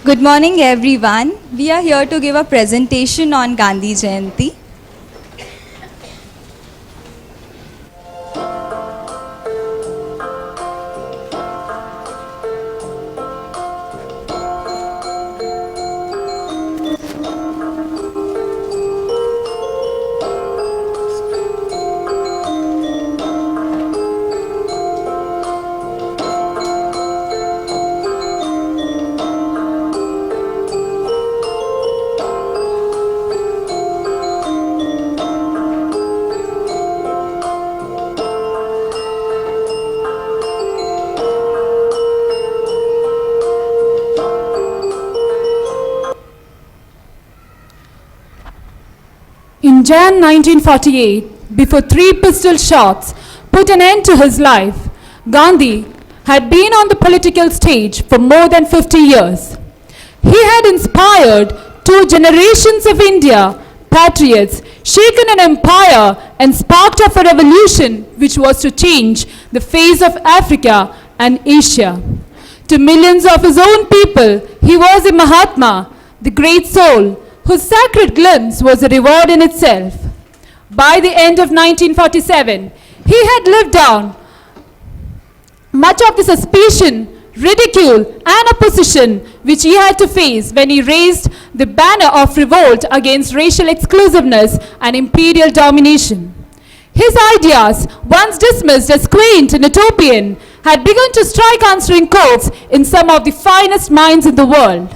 Good morning, everyone. We are here to give a presentation on Gandhi Jayanti. In Jan 1948, before 3 pistol shots put an end to his life, Gandhi had been on the political stage for more than 50 years. He had inspired 2 generations of India patriots, shaken an empire and sparked off a revolution which was to change the face of Africa and Asia. To millions of his own people, he was a Mahatma, the great soul, whose sacred glimpse was a reward in itself. By the end of 1947, he had lived down much of the suspicion, ridicule, and opposition which he had to face when he raised the banner of revolt against racial exclusiveness and imperial domination. His ideas, once dismissed as quaint and utopian, had begun to strike answering chords in some of the finest minds in the world.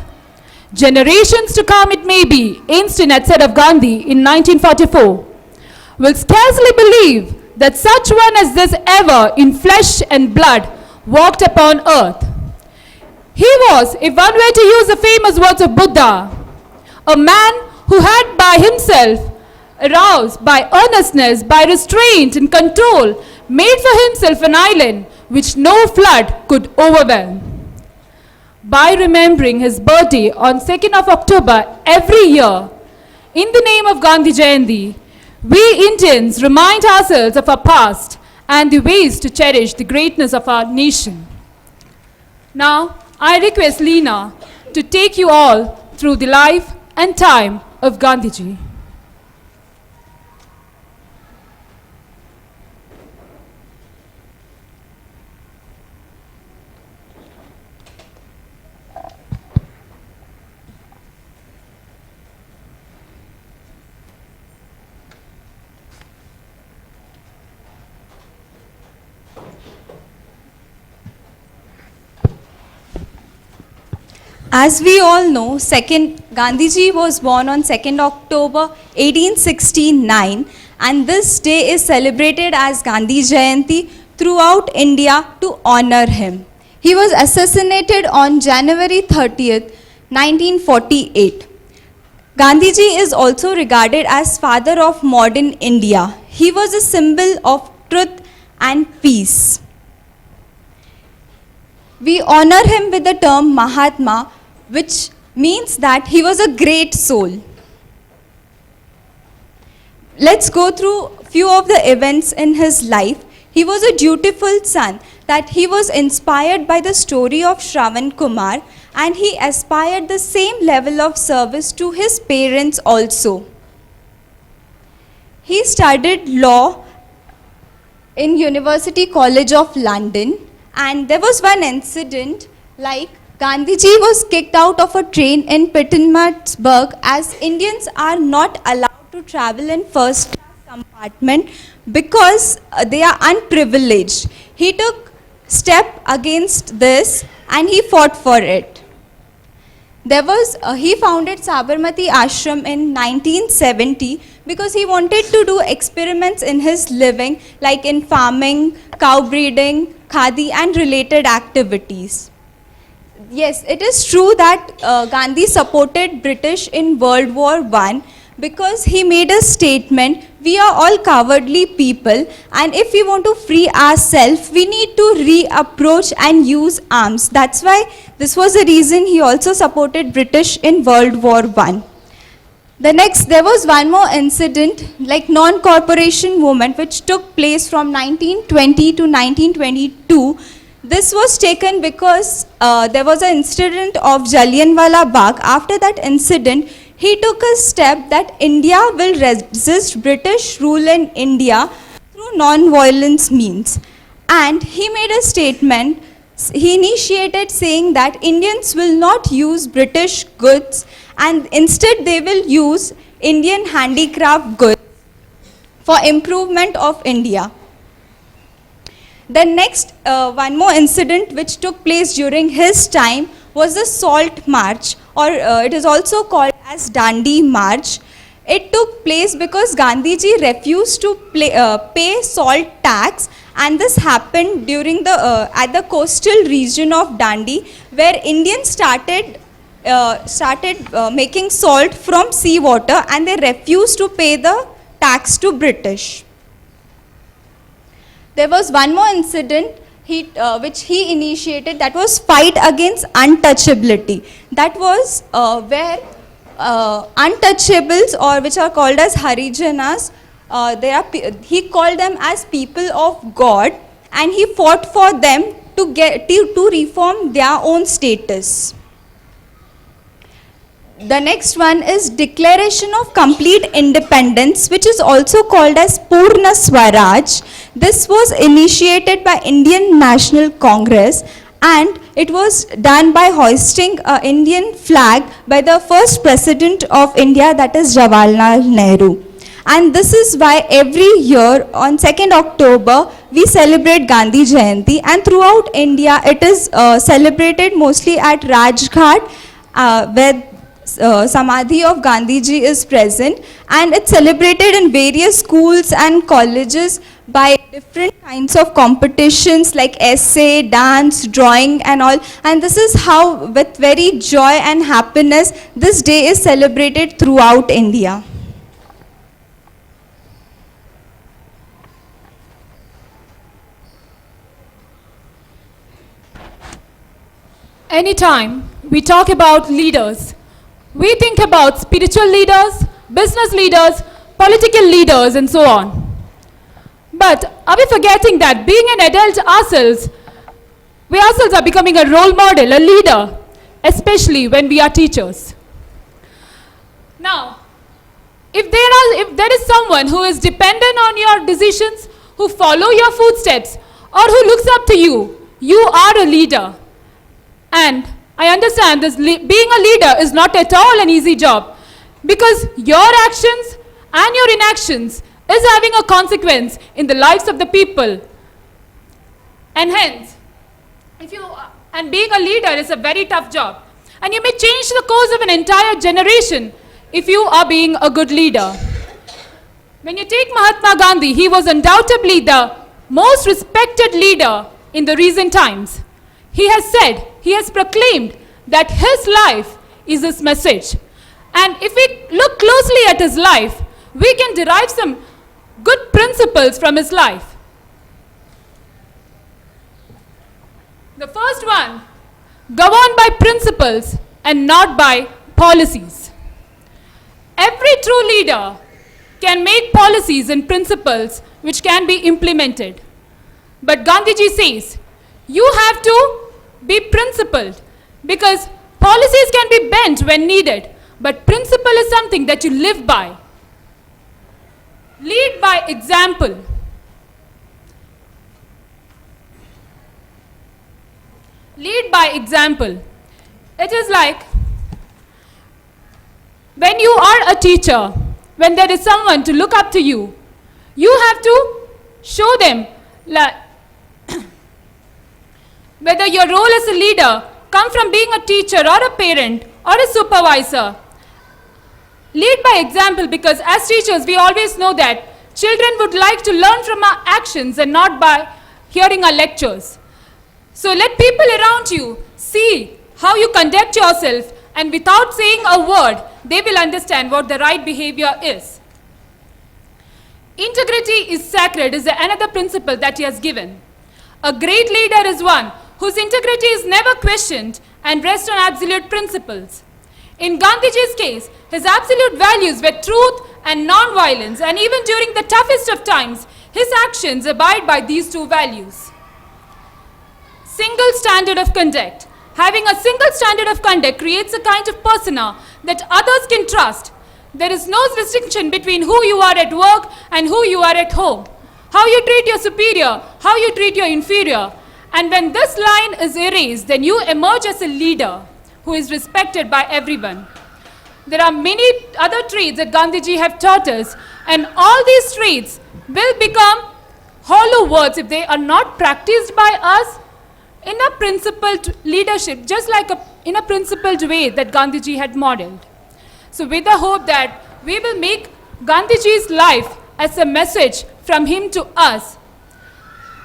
Generations to come, it may be, Einstein had said of Gandhi in 1944, will scarcely believe that such one as this ever in flesh and blood walked upon earth. He was, if one were to use the famous words of Buddha, a man who had by himself, aroused by earnestness, by restraint and control, made for himself an island which no flood could overwhelm. By remembering his birthday on 2nd of October every year, in the name of Gandhi Jayanti, we Indians remind ourselves of our past and the ways to cherish the greatness of our nation. Now, I request Leena to take you all through the life and time of Gandhiji. As we all know, Gandhiji was born on 2nd October 1869, and this day is celebrated as Gandhi Jayanti throughout India to honor him. He was assassinated on January 30th, 1948. Gandhiji is also regarded as father of modern India. He was a symbol of truth and peace. We honor him with the term Mahatma, which means that he was a great soul. Let's go through few of the events in his life. He was a dutiful son, that he was inspired by the story of Shravan Kumar, and he aspired the same level of service to his parents also. He studied law in University College of London, and there was one incident like Gandhiji was kicked out of a train in Pittsburgh as Indians are not allowed to travel in first class compartment because they are unprivileged. He took step against this and he fought for it. He founded Sabarmati Ashram in 1970 because he wanted to do experiments in his living like in farming, cow breeding, khadi and related activities. Yes, it is true that Gandhi supported British in World War I because he made a statement, we are all cowardly people and if we want to free ourselves, we need to reapproach and use arms. That's why this was the reason he also supported British in World War I. There was one more incident like non-corporation movement which took place from 1920 to 1922. This was taken because there was an incident of Jallianwala Bagh. After that incident, he took a step that India will resist British rule in India through non-violence means. And he made a statement, he initiated saying that Indians will not use British goods and instead they will use Indian handicraft goods for improvement of India. The next one more incident which took place during his time was the Salt March, or it is also called as Dandi March. It took place because Gandhiji refused to pay salt tax, and this happened during the at the coastal region of Dandi, where Indians started making salt from seawater, and they refused to pay the tax to British. There was one more incident which he initiated, that was fight against untouchability. That was where untouchables, or which are called as Harijanas, he called them as people of God, and he fought for them to reform their own status. The next one is Declaration of Complete Independence, which is also called as Purna Swaraj. This was initiated by Indian National Congress, and it was done by hoisting an Indian flag by the first president of India, that is Jawaharlal Nehru. And this is why every year on 2nd October we celebrate Gandhi Jayanti, and throughout India it is celebrated mostly at Rajghat, where Samadhi of Gandhiji is present, and it's celebrated in various schools and colleges by different kinds of competitions like essay, dance, drawing and all. And this is how, with very joy and happiness, this day is celebrated throughout India. Anytime we talk about leaders, we think about spiritual leaders, business leaders, political leaders, and so on. But are we forgetting that being an adult ourselves, we ourselves are becoming a role model, a leader, especially when we are teachers? Now, if there is someone who is dependent on your decisions, who follow your footsteps, or who looks up to you, you are a leader. And I understand this being a leader is not at all an easy job, because your actions and your inactions is having a consequence in the lives of the people. And hence, being a leader is a very tough job. And you may change the course of an entire generation if you are being a good leader. When you take Mahatma Gandhi, he was undoubtedly the most respected leader in the recent times. He has said, he has proclaimed that his life is his message. And if we look closely at his life, we can derive some good principles from his life. The first one, govern by principles and not by policies. Every true leader can make policies and principles which can be implemented. But Gandhiji says, you have to be principled, because policies can be bent when needed, but principle is something that you live by. Lead by example. Lead by example. It is like when you are a teacher, when there is someone to look up to you, you have to show them whether your role as a leader comes from being a teacher or a parent or a supervisor. Lead by example, because as teachers we always know that children would like to learn from our actions and not by hearing our lectures. So let people around you see how you conduct yourself, and without saying a word, they will understand what the right behavior is. Integrity is sacred is another principle that he has given. A great leader is one whose integrity is never questioned and rests on absolute principles. In Gandhiji's case, his absolute values were truth and non-violence, and even during the toughest of times, his actions abide by these two values. single standard of conduct. Having a single standard of conduct creates a kind of persona that others can trust. There is no distinction between who you are at work and who you are at home. How you treat your superior, how you treat your inferior. And when this line is erased, then you emerge as a leader who is respected by everyone. There are many other traits that Gandhiji have taught us, and all these traits will become hollow words if they are not practiced by us in a principled leadership, just like in a principled way that Gandhiji had modeled. So with the hope that we will make Gandhiji's life as a message from him to us,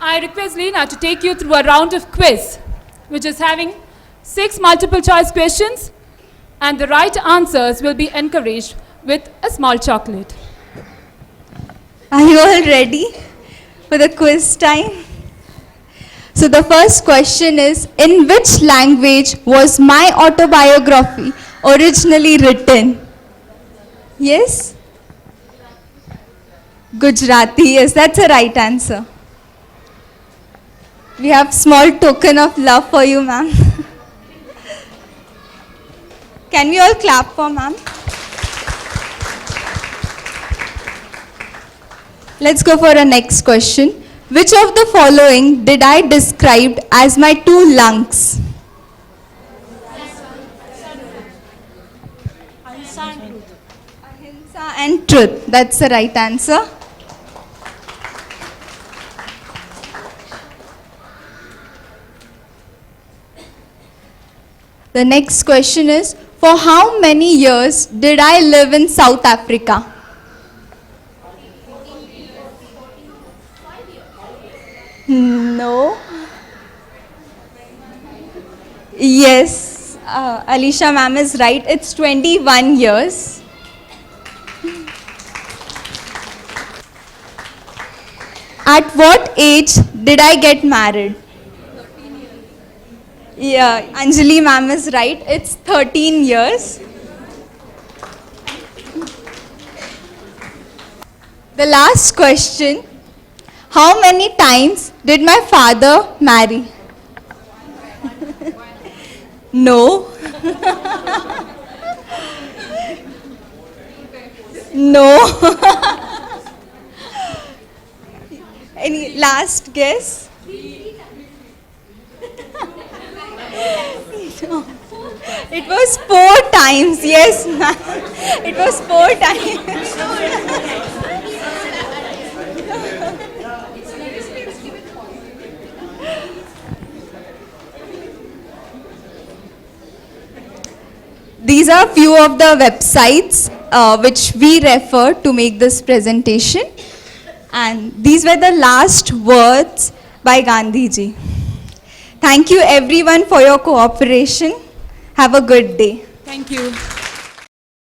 I request Leena to take you through a round of quiz, which is having 6 multiple choice questions, and the right answers will be encouraged with a small chocolate. Are you all ready for the quiz time? So the first question is, in which language was my autobiography originally written? Yes? Gujarati, yes, that's a right answer. We have small token of love for you, ma'am. Can we all clap for ma'am? Let's go for a next question. Which of the following did I describe as my 2 lungs? Ahimsa and truth. That's the right answer. The next question is, for how many years did I live in South Africa? No. Yes, Alisha ma'am is right. It's 21 years. At what age did I get married? Yeah, Anjali ma'am is right. It's 13 years. The last question. How many times did my father marry? No. No. Any last guess? No. It was 4 times. Yes, ma'am. It was 4 times. These are a few of the websites which we refer to make this presentation. And these were the last words by Gandhiji. Thank you everyone for your cooperation. Have a good day. Thank you.